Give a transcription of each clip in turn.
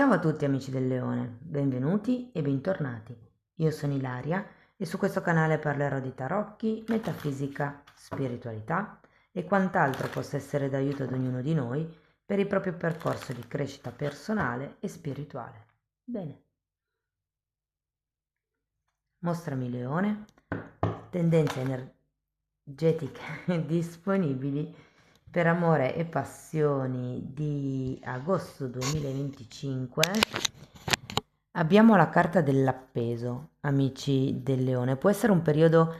Ciao a tutti amici del Leone, benvenuti e bentornati. Io sono Ilaria e su questo canale parlerò di tarocchi, metafisica, spiritualità e quant'altro possa essere d'aiuto ad ognuno di noi per il proprio percorso di crescita personale e spirituale. Bene, mostrami Leone, tendenze energetiche disponibili per amore e passioni di agosto 2025. Abbiamo la carta dell'appeso, amici del Leone. Può essere un periodo,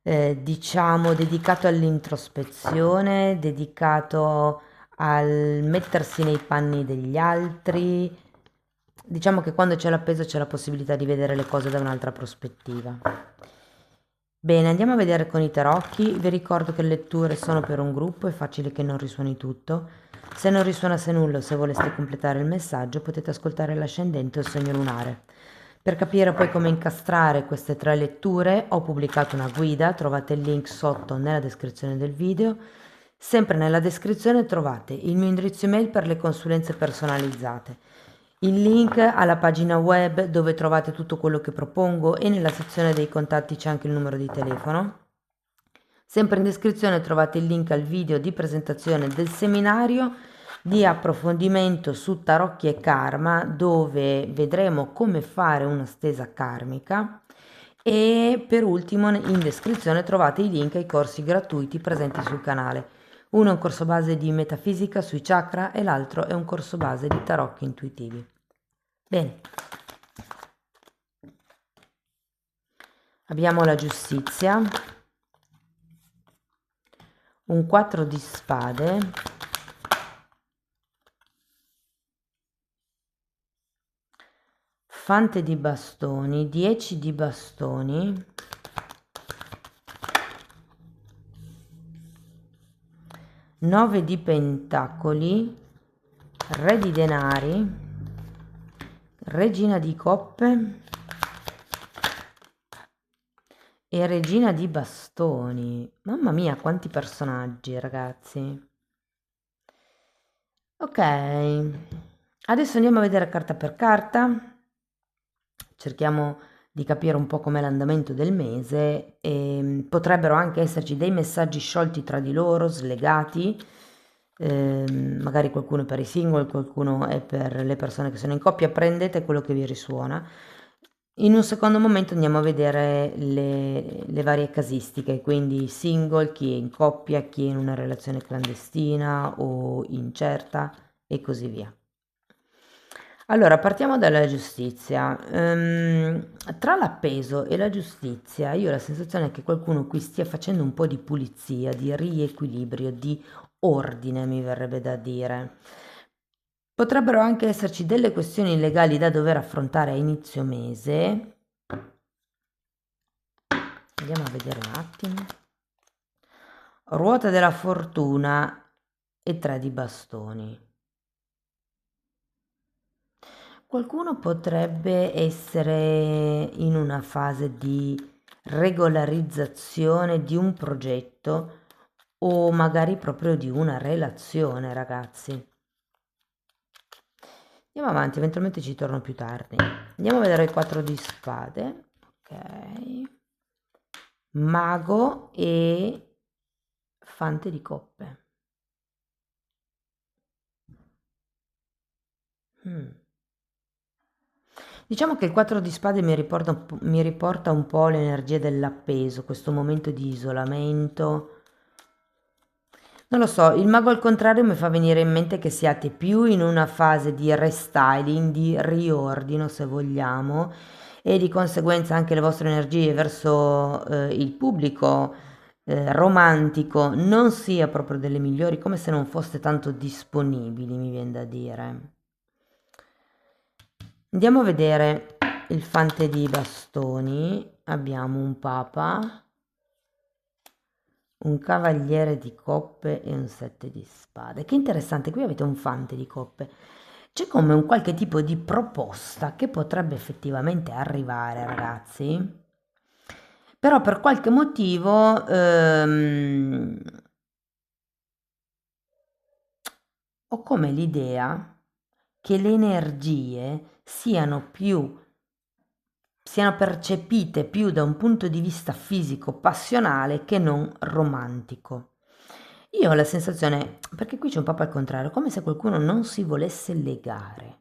diciamo, dedicato all'introspezione, dedicato al mettersi nei panni degli altri. Diciamo che quando c'è l'appeso c'è la possibilità di vedere le cose da un'altra prospettiva. Bene, andiamo a vedere con i tarocchi. Vi ricordo che le letture sono per un gruppo, è facile che non risuoni tutto. Se non risuonasse nulla o se voleste completare il messaggio, potete ascoltare l'ascendente o il segno lunare. Per capire poi come incastrare queste tre letture, ho pubblicato una guida, trovate il link sotto nella descrizione del video. Sempre nella descrizione trovate il mio indirizzo email per le consulenze personalizzate, il link alla pagina web dove trovate tutto quello che propongo e nella sezione dei contatti c'è anche il numero di telefono. Sempre in descrizione trovate il link al video di presentazione del seminario di approfondimento su tarocchi e karma, dove vedremo come fare una stesa karmica. E per ultimo in descrizione trovate i link ai corsi gratuiti presenti sul canale. Uno è un corso base di metafisica sui chakra e l'altro è un corso base di tarocchi intuitivi. Bene, abbiamo la giustizia, un 4 di spade, fante di bastoni, 10 di bastoni, 9 di pentacoli, re di denari, regina di coppe e regina di bastoni. Mamma mia, quanti personaggi, ragazzi. Ok, adesso andiamo a vedere carta per carta. Cerchiamo di capire un po' com'è l'andamento del mese e potrebbero anche esserci dei messaggi sciolti tra di loro, slegati, magari qualcuno è per i single, qualcuno è per le persone che sono in coppia, prendete quello che vi risuona. In un secondo momento andiamo a vedere le varie casistiche, quindi single, chi è in coppia, chi è in una relazione clandestina o incerta e così via. Allora, partiamo dalla giustizia. Tra l'appeso e la giustizia, io ho la sensazione che qualcuno qui stia facendo un po' di pulizia, di riequilibrio, di ordine, mi verrebbe da dire. Potrebbero anche esserci delle questioni legali da dover affrontare a inizio mese. Andiamo a vedere un attimo. Ruota della fortuna e 3 di bastoni. Qualcuno potrebbe essere in una fase di regolarizzazione di un progetto o magari proprio di una relazione, ragazzi. Andiamo avanti, eventualmente ci torno più tardi. Andiamo a vedere il 4 di spade. Ok. Mago e fante di coppe. Diciamo che il 4 di spade mi riporta un po' l'energia dell'appeso, questo momento di isolamento. Non lo so, il mago al contrario mi fa venire in mente che siate più in una fase di restyling, di riordino se vogliamo, e di conseguenza anche le vostre energie verso il pubblico romantico non sia proprio delle migliori, come se non foste tanto disponibili, mi viene da dire. Andiamo a vedere il fante di bastoni. Abbiamo un papa, un cavaliere di coppe e un 7 di spade. Che interessante, qui avete un fante di coppe. C'è come un qualche tipo di proposta che potrebbe effettivamente arrivare, ragazzi. Però per qualche motivo ho come l'idea che le energie siano percepite più da un punto di vista fisico, passionale che non romantico. Io ho la sensazione, perché qui c'è un po' al contrario, come se qualcuno non si volesse legare.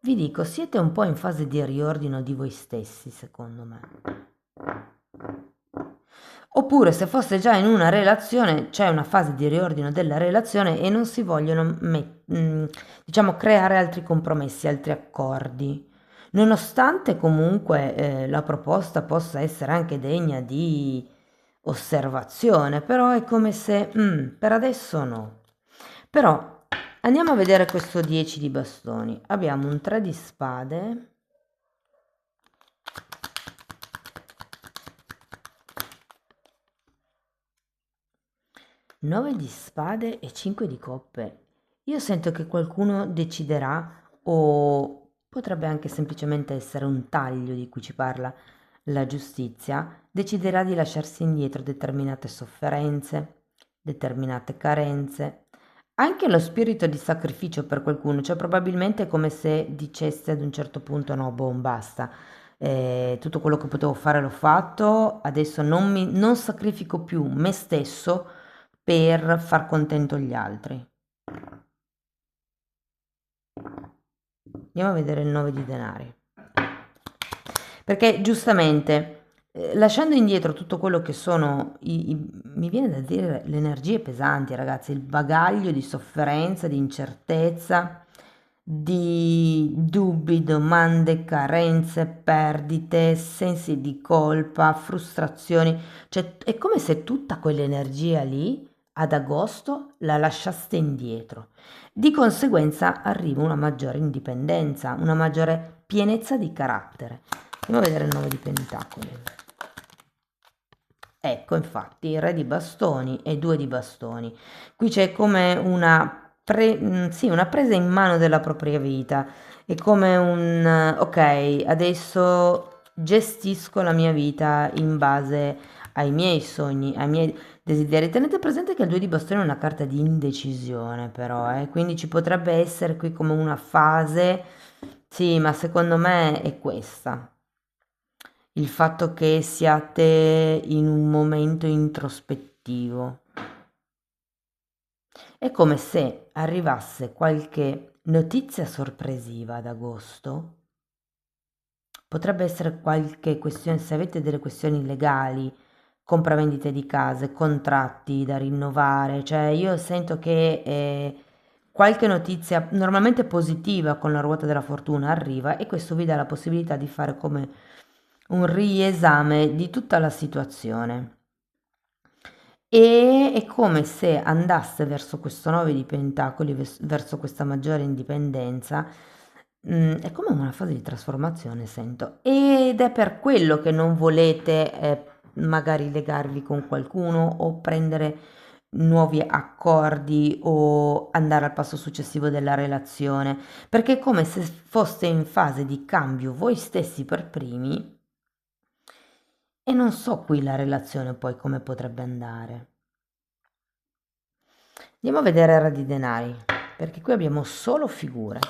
Vi dico, siete un po' in fase di riordino di voi stessi, secondo me. Oppure se foste già in una relazione, c'è una fase di riordino della relazione e non si vogliono, diciamo, creare altri compromessi, altri accordi. Nonostante comunque la proposta possa essere anche degna di osservazione, però è come se, per adesso no. Però andiamo a vedere questo 10 di bastoni. Abbiamo un 3 di spade. 9 di spade e 5 di coppe. Io sento che qualcuno deciderà, o potrebbe anche semplicemente essere un taglio di cui ci parla la giustizia, deciderà di lasciarsi indietro determinate sofferenze, determinate carenze, anche lo spirito di sacrificio per qualcuno, cioè probabilmente è come se dicesse ad un certo punto no, boh, basta. Tutto quello che potevo fare l'ho fatto, adesso non sacrifico più me stesso per far contento gli altri. Andiamo a vedere il 9 di denari. Perché giustamente, lasciando indietro tutto quello che sono, mi viene da dire, le energie pesanti, ragazzi, il bagaglio di sofferenza, di incertezza, di dubbi, domande, carenze, perdite, sensi di colpa, frustrazioni, cioè è come se tutta quell'energia lì ad agosto la lasciaste indietro. Di conseguenza arriva una maggiore indipendenza, una maggiore pienezza di carattere. Andiamo a vedere il 9 di pentacoli. Ecco, infatti, re di bastoni e 2 di bastoni. Qui c'è come sì, una presa in mano della propria vita. È come ok, adesso gestisco la mia vita in base ai miei sogni, ai miei desideri. Tenete presente che il 2 di bastoni è una carta di indecisione, però, quindi ci potrebbe essere qui come una fase, sì, ma secondo me è questa. Il fatto che siate in un momento introspettivo. È come se arrivasse qualche notizia sorpresiva ad agosto. Potrebbe essere qualche questione, se avete delle questioni legali, compravendite di case, contratti da rinnovare, cioè io sento che qualche notizia normalmente positiva con la ruota della fortuna arriva e questo vi dà la possibilità di fare come un riesame di tutta la situazione. E è come se andasse verso questo 9 di pentacoli, verso questa maggiore indipendenza. È come una fase di trasformazione, sento. Ed è per quello che non volete magari legarvi con qualcuno o prendere nuovi accordi o andare al passo successivo della relazione, perché è come se foste in fase di cambio voi stessi per primi e non so qui la relazione poi come potrebbe andare. Andiamo a vedere il re di denari, perché qui abbiamo solo figure.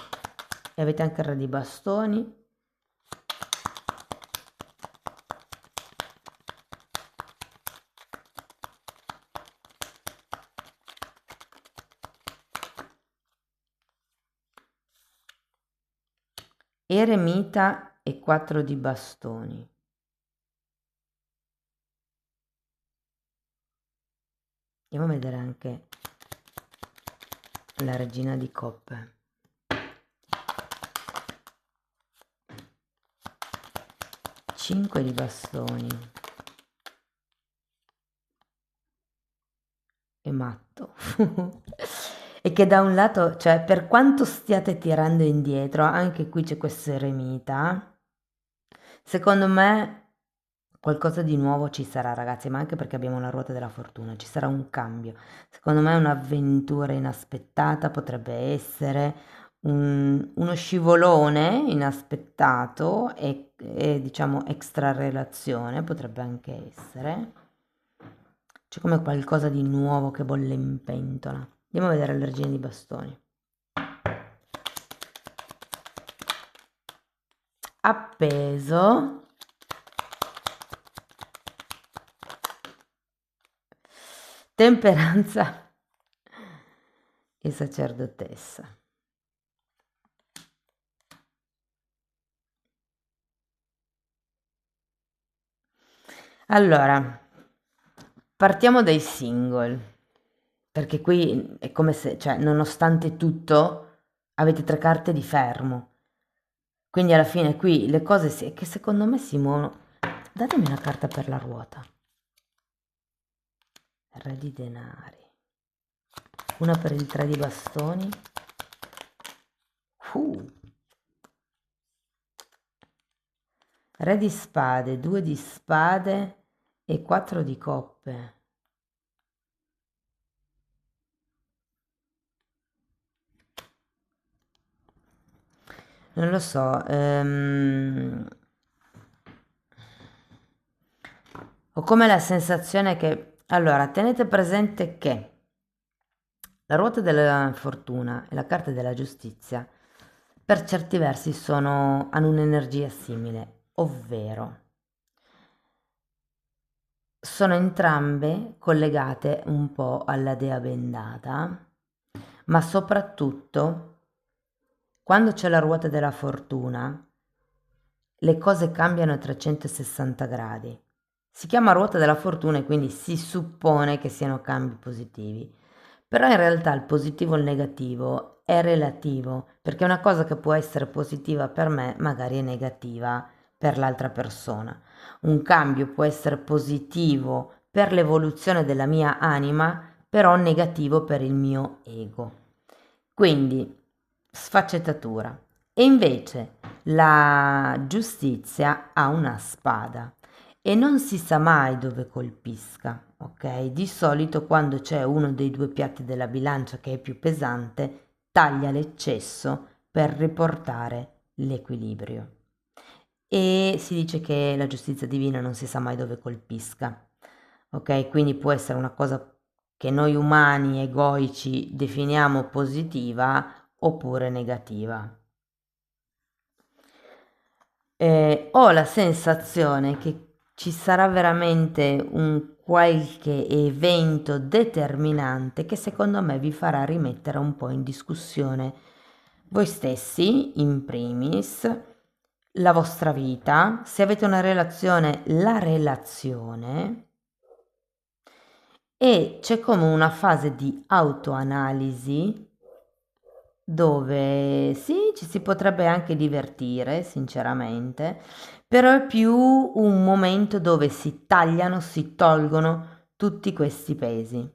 E avete anche il re di bastoni. Eremita e 4 di bastoni. Andiamo a vedere anche la regina di coppe. 5 di bastoni. E matto. E che da un lato, cioè, per quanto stiate tirando indietro, anche qui c'è questo eremita. Secondo me qualcosa di nuovo ci sarà, ragazzi, ma anche perché abbiamo la ruota della fortuna, ci sarà un cambio. Secondo me un'avventura inaspettata potrebbe essere uno scivolone inaspettato e diciamo extra relazione, potrebbe anche essere. C'è come qualcosa di nuovo che bolle in pentola. Andiamo a vedere l'ergine di bastoni. appeso, temperanza e sacerdotessa. Allora, partiamo dai single, perché qui è come se, cioè, nonostante tutto, avete 3 carte di fermo. Quindi alla fine qui le cose che secondo me si muovono. Datemi una carta per la ruota. Re di denari. Una per il 3 di bastoni. Re di spade, 2 di spade e 4 di coppe. Non lo so. Ho come la sensazione che... Allora, tenete presente che la ruota della fortuna e la carta della giustizia per certi versi hanno un'energia simile, ovvero sono entrambe collegate un po' alla dea bendata, ma soprattutto quando c'è la ruota della fortuna le cose cambiano a 360 gradi. Si chiama ruota della fortuna e quindi si suppone che siano cambi positivi. Però in realtà il positivo e il negativo è relativo, perché una cosa che può essere positiva per me magari è negativa per l'altra persona. Un cambio può essere positivo per l'evoluzione della mia anima, però negativo per il mio ego. Quindi, sfaccettatura. E invece la giustizia ha una spada e non si sa mai dove colpisca, ok? Di solito quando c'è uno dei due piatti della bilancia che è più pesante, taglia l'eccesso per riportare l'equilibrio. E si dice che la giustizia divina non si sa mai dove colpisca, ok? Quindi può essere una cosa che noi umani egoici definiamo positiva oppure negativa. Ho la sensazione che ci sarà veramente un qualche evento determinante che secondo me vi farà rimettere un po' in discussione voi stessi, in primis, la vostra vita, se avete una relazione, la relazione, e c'è come una fase di autoanalisi dove sì, ci si potrebbe anche divertire, sinceramente, però è più un momento dove si tagliano, si tolgono tutti questi pesi.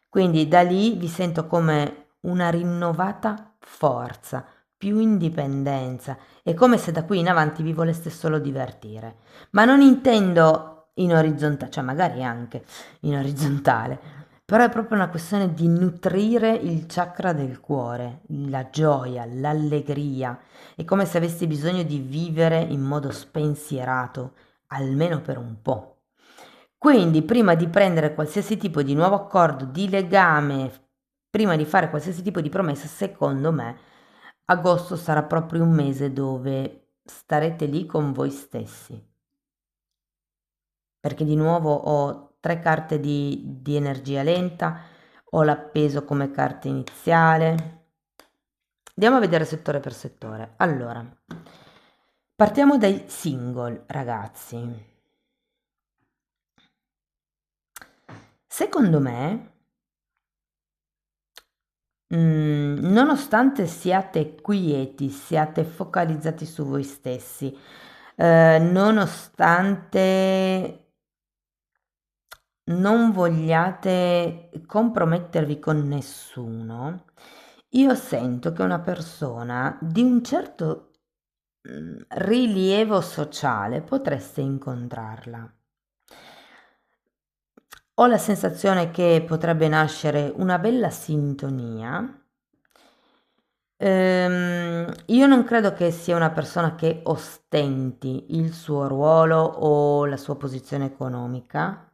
Quindi da lì vi sento come una rinnovata forza, più indipendenza. È come se da qui in avanti vi voleste solo divertire. Ma non intendo in orizzontale, cioè magari anche in orizzontale, però è proprio una questione di nutrire il chakra del cuore, la gioia, l'allegria. È come se avessi bisogno di vivere in modo spensierato, almeno per un po'. Quindi, prima di prendere qualsiasi tipo di nuovo accordo, di legame, prima di fare qualsiasi tipo di promessa, secondo me, agosto sarà proprio un mese dove starete lì con voi stessi. Perché di nuovo ho 3 carte di energia lenta, ho l'appeso come carta iniziale. Andiamo a vedere settore per settore. Allora, partiamo dai single, ragazzi. Secondo me, nonostante siate quieti, siate focalizzati su voi stessi, nonostante non vogliate compromettervi con nessuno, io sento che una persona di un certo rilievo sociale potreste incontrarla. Ho la sensazione che potrebbe nascere una bella sintonia. Io non credo che sia una persona che ostenti il suo ruolo o la sua posizione economica,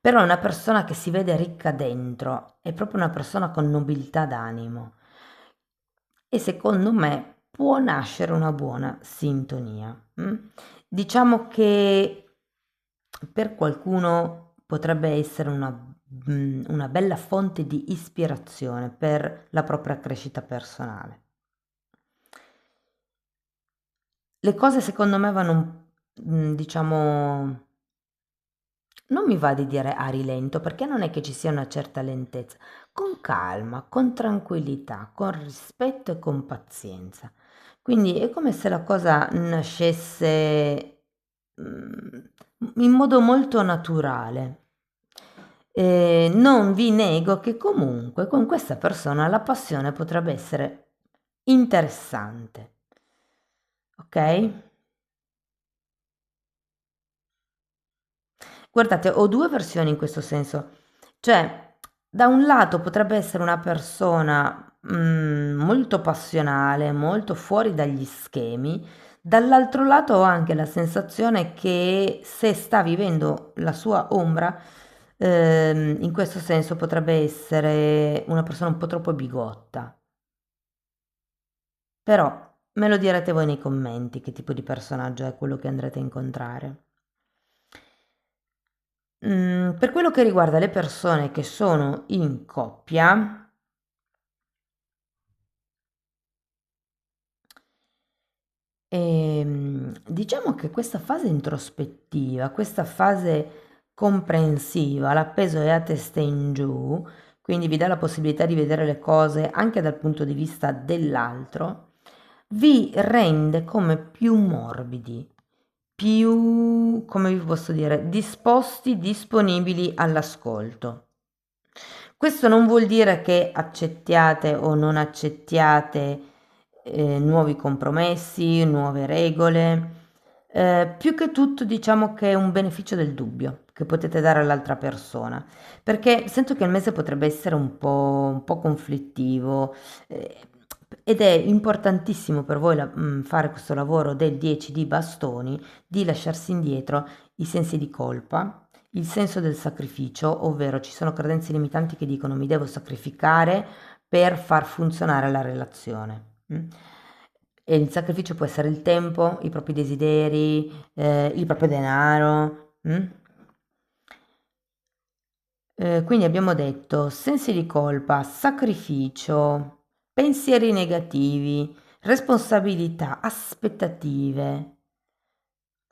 però è una persona che si vede ricca dentro, è proprio una persona con nobiltà d'animo e secondo me può nascere una buona sintonia. Diciamo che per qualcuno potrebbe essere una bella fonte di ispirazione per la propria crescita personale. Le cose secondo me vanno, diciamo, non mi va di dire a rilento, perché non è che ci sia una certa lentezza, con calma, con tranquillità, con rispetto e con pazienza. Quindi è come se la cosa nascesse in modo molto naturale. Non vi nego che comunque con questa persona la passione potrebbe essere interessante, ok? Guardate, ho due versioni in questo senso. Cioè, da un lato potrebbe essere una persona molto passionale, molto fuori dagli schemi, dall'altro lato ho anche la sensazione che se sta vivendo la sua ombra, in questo senso potrebbe essere una persona un po' troppo bigotta. Però me lo direte voi nei commenti che tipo di personaggio è quello che andrete a incontrare. Per quello che riguarda le persone che sono in coppia, diciamo che questa fase introspettiva, questa fase comprensiva, l'appeso è a testa in giù, quindi vi dà la possibilità di vedere le cose anche dal punto di vista dell'altro, vi rende come più morbidi, più, come vi posso dire, disposti, disponibili all'ascolto. Questo non vuol dire che accettiate o non accettiate nuovi compromessi, nuove regole. Più che tutto diciamo che è un beneficio del dubbio che potete dare all'altra persona, perché sento che il mese potrebbe essere un po' conflittivo, eh, ed è importantissimo per voi fare questo lavoro del 10 di bastoni, di lasciarsi indietro i sensi di colpa, il senso del sacrificio, ovvero ci sono credenze limitanti che dicono mi devo sacrificare per far funzionare la relazione. E il sacrificio può essere il tempo, i propri desideri, il proprio denaro. Quindi abbiamo detto sensi di colpa, sacrificio, pensieri negativi, responsabilità, aspettative.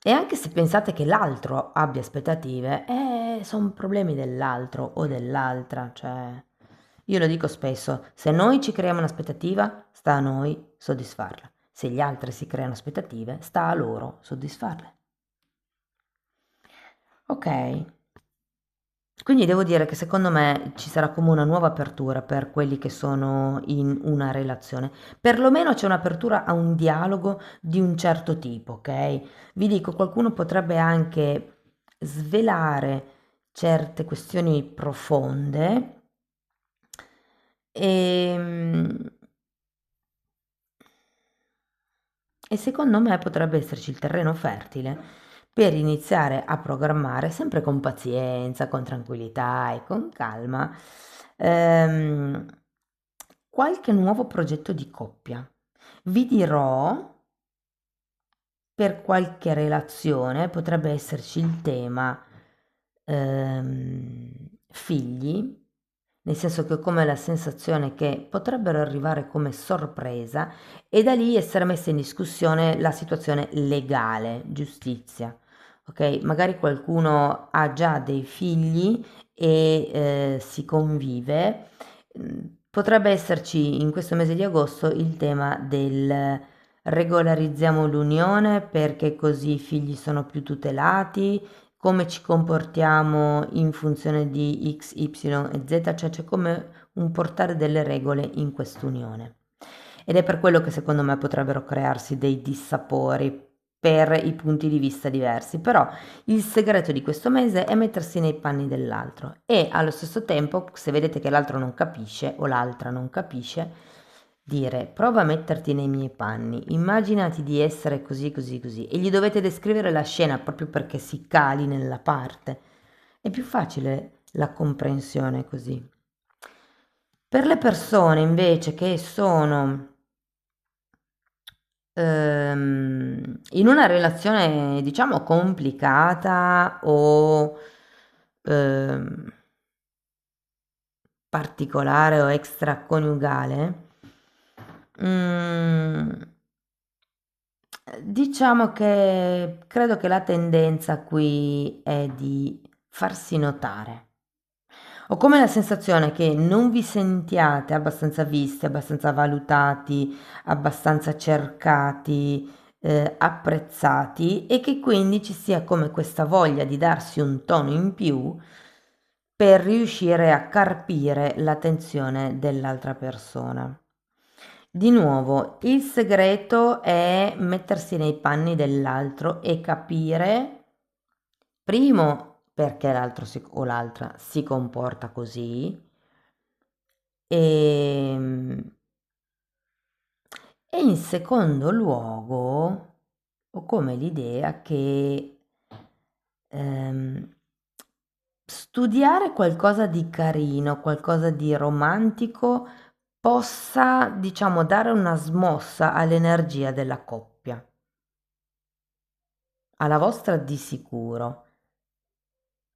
E anche se pensate che l'altro abbia aspettative, sono problemi dell'altro o dell'altra, cioè io lo dico spesso, se noi ci creiamo un'aspettativa, sta a noi soddisfarla. Se gli altri si creano aspettative, sta a loro soddisfarle. Ok, quindi devo dire che secondo me ci sarà come una nuova apertura per quelli che sono in una relazione. Perlomeno c'è un'apertura a un dialogo di un certo tipo, ok? Vi dico, qualcuno potrebbe anche svelare certe questioni profonde e, e secondo me potrebbe esserci il terreno fertile per iniziare a programmare, sempre con pazienza, con tranquillità e con calma, ehm, qualche nuovo progetto di coppia. Vi dirò, per qualche relazione potrebbe esserci il tema figli, nel senso che ho come la sensazione che potrebbero arrivare come sorpresa e da lì essere messa in discussione la situazione legale, giustizia. Ok, magari qualcuno ha già dei figli e si convive. Potrebbe esserci in questo mese di agosto il tema del regolarizziamo l'unione perché così i figli sono più tutelati, come ci comportiamo in funzione di X, Y e Z, cioè c'è come un portare delle regole in quest'unione. Ed è per quello che secondo me potrebbero crearsi dei dissapori per i punti di vista diversi, però il segreto di questo mese è mettersi nei panni dell'altro e allo stesso tempo, se vedete che l'altro non capisce o l'altra non capisce, dire prova a metterti nei miei panni, immaginati di essere così, così, così e gli dovete descrivere la scena proprio perché si cali nella parte. È più facile la comprensione così. Per le persone invece che sono in una relazione, diciamo, complicata o ehm, particolare o extraconiugale, mm, diciamo che credo che la tendenza qui è di farsi notare. Ho come la sensazione che non vi sentiate abbastanza visti, abbastanza valutati, abbastanza cercati, apprezzati e che quindi ci sia come questa voglia di darsi un tono in più per riuscire a carpire l'attenzione dell'altra persona. Di nuovo, il segreto è mettersi nei panni dell'altro e capire, primo, perché l'altro o l'altra si comporta così, e, e in secondo luogo ho come l'idea che ehm, studiare qualcosa di carino, qualcosa di romantico possa, diciamo, dare una smossa all'energia della coppia. Alla vostra di sicuro,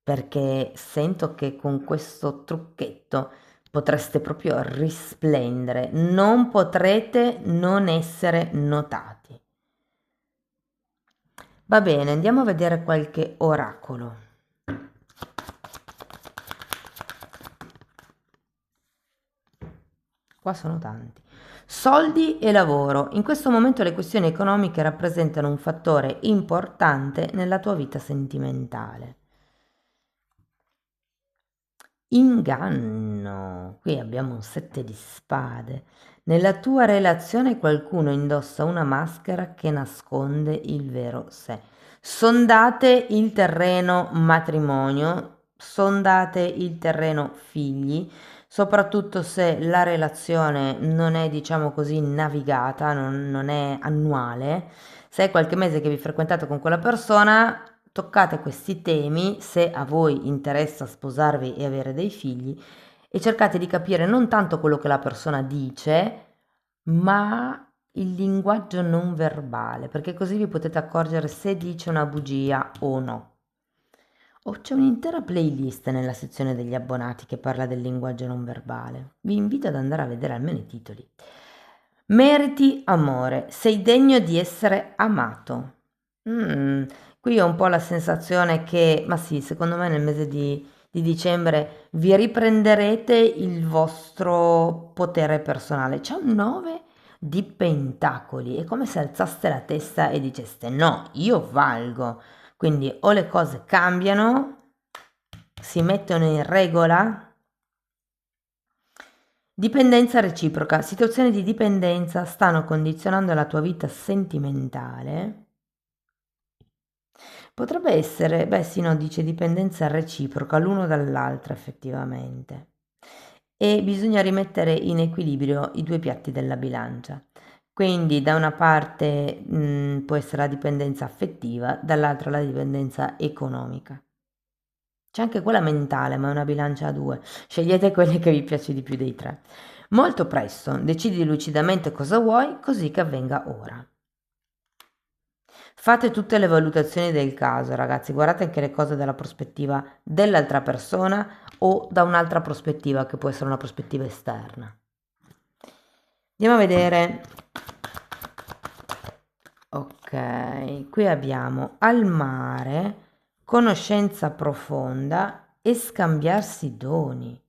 perché sento che con questo trucchetto potreste proprio risplendere, non potrete non essere notati. Va bene, andiamo a vedere qualche oracolo. Qua sono tanti. Soldi e lavoro. In questo momento le questioni economiche rappresentano un fattore importante nella tua vita sentimentale. Inganno. Qui abbiamo un 7 di spade. Nella tua relazione qualcuno indossa una maschera che nasconde il vero sé. Sondate il terreno matrimonio, sondate il terreno figli, soprattutto se la relazione non è, diciamo così, navigata, non è annuale. Se è qualche mese che vi frequentate con quella persona, toccate questi temi se a voi interessa sposarvi e avere dei figli e cercate di capire non tanto quello che la persona dice, ma il linguaggio non verbale, perché così vi potete accorgere se dice una bugia o no. Oh, c'è un'intera playlist nella sezione degli abbonati che parla del linguaggio non verbale. Vi invito ad andare a vedere almeno i titoli. Meriti amore, sei degno di essere amato. Qui ho un po' la sensazione che, ma sì, secondo me nel mese di dicembre vi riprenderete il vostro potere personale. C'è un 9 di pentacoli, è come se alzaste la testa e diceste no, io valgo. Quindi o le cose cambiano, si mettono in regola. Dipendenza reciproca. Situazioni di dipendenza stanno condizionando la tua vita sentimentale. Potrebbe essere, beh sì, no, dice dipendenza reciproca l'uno dall'altro effettivamente. E bisogna rimettere in equilibrio i due piatti della bilancia. Quindi da una parte può essere la dipendenza affettiva, dall'altra la dipendenza economica. C'è anche quella mentale, ma è una bilancia a due. Scegliete quelle che vi piace di più dei tre. Molto presto, decidi lucidamente cosa vuoi, così che avvenga ora. Fate tutte le valutazioni del caso, ragazzi, guardate anche le cose dalla prospettiva dell'altra persona o da un'altra prospettiva, che può essere una prospettiva esterna. Andiamo a vedere. Ok, qui abbiamo al mare, conoscenza profonda e scambiarsi doni.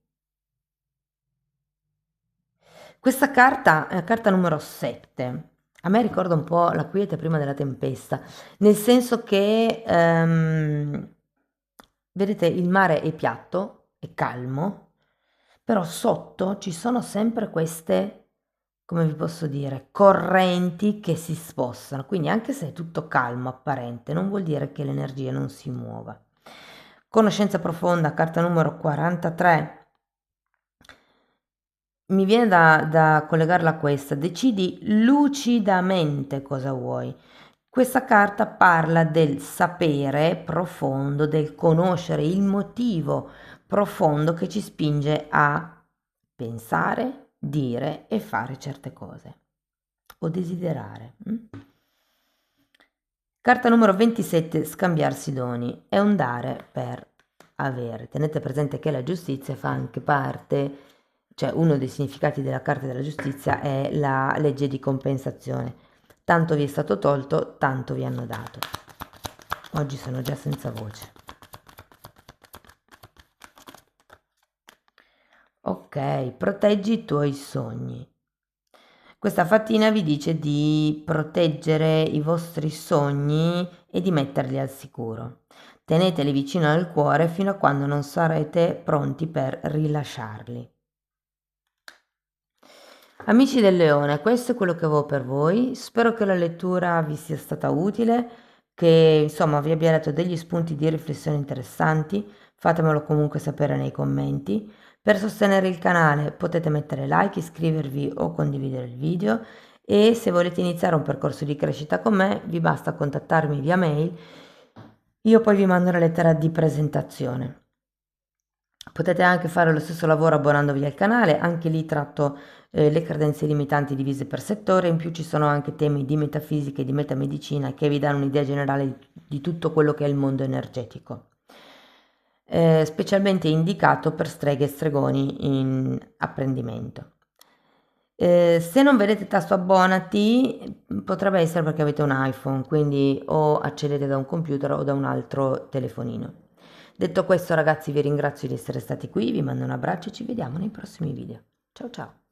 Questa carta è la carta numero 7. A me ricorda un po' la quiete prima della tempesta, nel senso che, vedete, il mare è piatto, è calmo, però sotto ci sono sempre queste, come vi posso dire, correnti che si spostano. Quindi anche se è tutto calmo, apparente, non vuol dire che l'energia non si muova. Conoscenza profonda, carta numero 43. Mi viene da collegarla a questa, decidi lucidamente cosa vuoi. Questa carta parla del sapere profondo, del conoscere il motivo profondo che ci spinge a pensare, dire e fare certe cose. o desiderare. Carta numero 27, scambiarsi doni. È un dare per avere. Tenete presente che la giustizia fa anche parte, cioè uno dei significati della carta della giustizia è la legge di compensazione. Tanto vi è stato tolto, tanto vi hanno dato. Oggi sono già senza voce. Ok, proteggi i tuoi sogni. Questa fattina vi dice di proteggere i vostri sogni e di metterli al sicuro. Teneteli vicino al cuore fino a quando non sarete pronti per rilasciarli. Amici del Leone, questo è quello che avevo per voi. Spero che la lettura vi sia stata utile, che insomma vi abbia dato degli spunti di riflessione interessanti. Fatemelo comunque sapere nei commenti. Per sostenere il canale potete mettere like, iscrivervi o condividere il video e se volete iniziare un percorso di crescita con me vi basta contattarmi via mail, io poi vi mando una lettera di presentazione. Potete anche fare lo stesso lavoro abbonandovi al canale, anche lì tratto le credenze limitanti divise per settore, in più ci sono anche temi di metafisica e di metamedicina che vi danno un'idea generale di tutto quello che è il mondo energetico. Specialmente indicato per streghe e stregoni in apprendimento. Se non vedete tasto abbonati potrebbe essere perché avete un iPhone, quindi o accedete da un computer o da un altro telefonino. Detto questo ragazzi vi ringrazio di essere stati qui, vi mando un abbraccio e ci vediamo nei prossimi video. Ciao ciao!